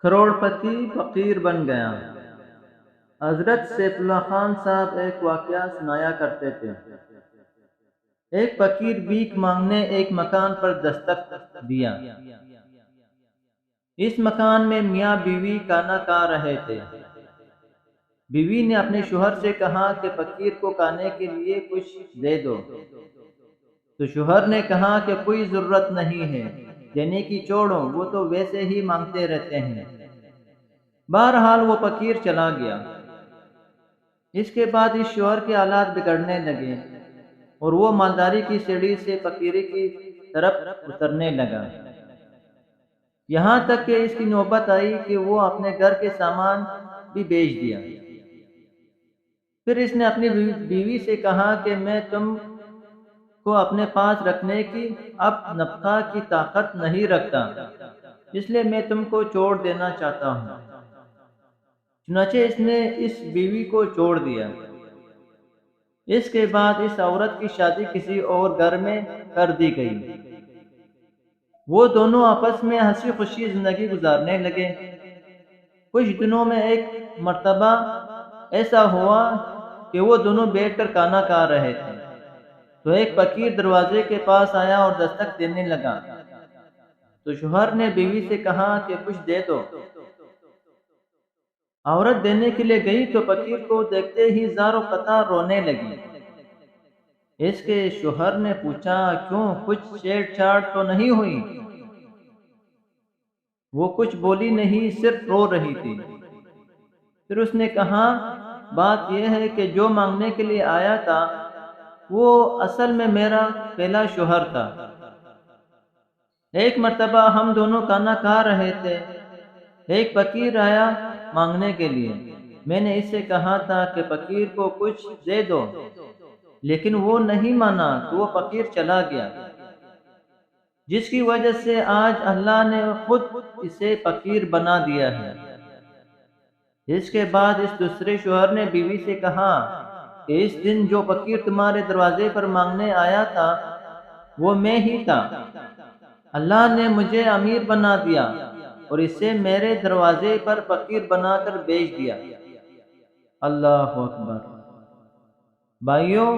کروڑ پتی فقیر بن گیا۔ حضرت سیف اللہ خان صاحب ایک واقعہ سنایا کرتے تھے۔ ایک فقیر بھیک مانگنے ایک مکان پر دستک دیا۔ اس مکان میں میاں بیوی کھانا کھا رہے تھے۔ بیوی نے اپنے شوہر سے کہا کہ فقیر کو کھانے کے لیے کچھ دے دو، تو شوہر نے کہا کہ کوئی ضرورت نہیں ہے دینے کی، چھوڑو، وہ تو ویسے ہی مانگتے رہتے ہیں۔ بہرحال وہ فقیر چلا گیا۔ اس کے بعد اس شوہر کے حالات بگڑنے لگے اور وہ مالداری کی سیڑھی سے فقیری کی طرف اترنے لگا، یہاں تک کہ اس کی نوبت آئی کہ وہ اپنے گھر کے سامان بھی بیچ دیا۔ پھر اس نے اپنی بیوی سے کہا کہ میں تم کو اپنے پاس رکھنے کی اب نفقہ کی طاقت نہیں رکھتا، اس لیے میں تم کو چھوڑ دینا چاہتا ہوں۔ چنانچہ اس نے اس بیوی کو چھوڑ دیا۔ اس کے بعد اس عورت کی شادی کسی اور گھر میں کر دی گئی۔ وہ دونوں آپس میں ہنسی خوشی زندگی گزارنے لگے۔ کچھ دنوں میں ایک مرتبہ ایسا ہوا کہ وہ دونوں بیٹھ کر کھانا کھا رہے تھے، تو ایک فقیر دروازے کے پاس آیا اور دستک دینے لگا، تو شوہر نے بیوی سے کہا کہ کچھ دے دو۔ عورت دینے کے لیے گئی تو فقیر کو دیکھتے ہی زار و قطع رونے لگی۔ اس کے شوہر نے پوچھا، کیوں، کچھ چھیڑ چھاڑ تو نہیں ہوئی؟ وہ کچھ بولی نہیں، صرف رو رہی تھی۔ پھر اس نے کہا، بات یہ ہے کہ جو مانگنے کے لیے آیا تھا وہ اصل میں میرا پہلا شوہر تھا۔ ایک مرتبہ ہم دونوں کھانا کھا رہے تھے، ایک فقیر آیا مانگنے کے لیے۔ میں نے اس سے کہا تھا کہ فقیر کو کچھ دے دو، لیکن وہ نہیں مانا، تو وہ فقیر چلا گیا، جس کی وجہ سے آج اللہ نے خود اسے فقیر بنا دیا ہے۔ اس کے بعد اس دوسرے شوہر نے بیوی سے کہا کہ اس دن جو فقیر تمہارے دروازے پر مانگنے آیا تھا وہ میں ہی تھا۔ اللہ نے مجھے امیر بنا دیا اور اسے میرے دروازے پر فقیر بنا کر بیچ دیا۔ اللہ اکبر۔ بھائیوں،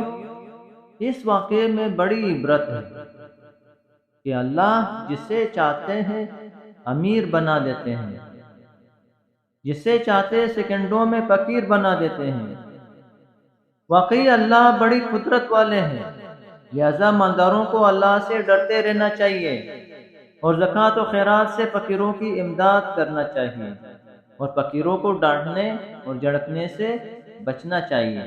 اس واقعے میں بڑی عبرت ہے کہ اللہ جسے چاہتے ہیں امیر بنا دیتے ہیں، جسے چاہتے سیکنڈوں میں فقیر بنا دیتے ہیں۔ واقعی اللہ بڑی قدرت والے ہیں، لہذا مالداروں کو اللہ سے ڈرتے رہنا چاہیے اور زکوٰۃ و خیرات سے فقیروں کی امداد کرنا چاہیے اور فقیروں کو ڈانٹنے اور جھڑکنے سے بچنا چاہیے۔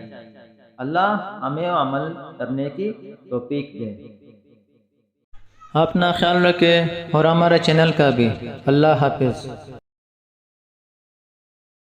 اللہ ہمیں عمل کرنے کی توفیق دے۔ اپنا خیال رکھیں اور ہمارے چینل کا بھی۔ اللہ حافظ۔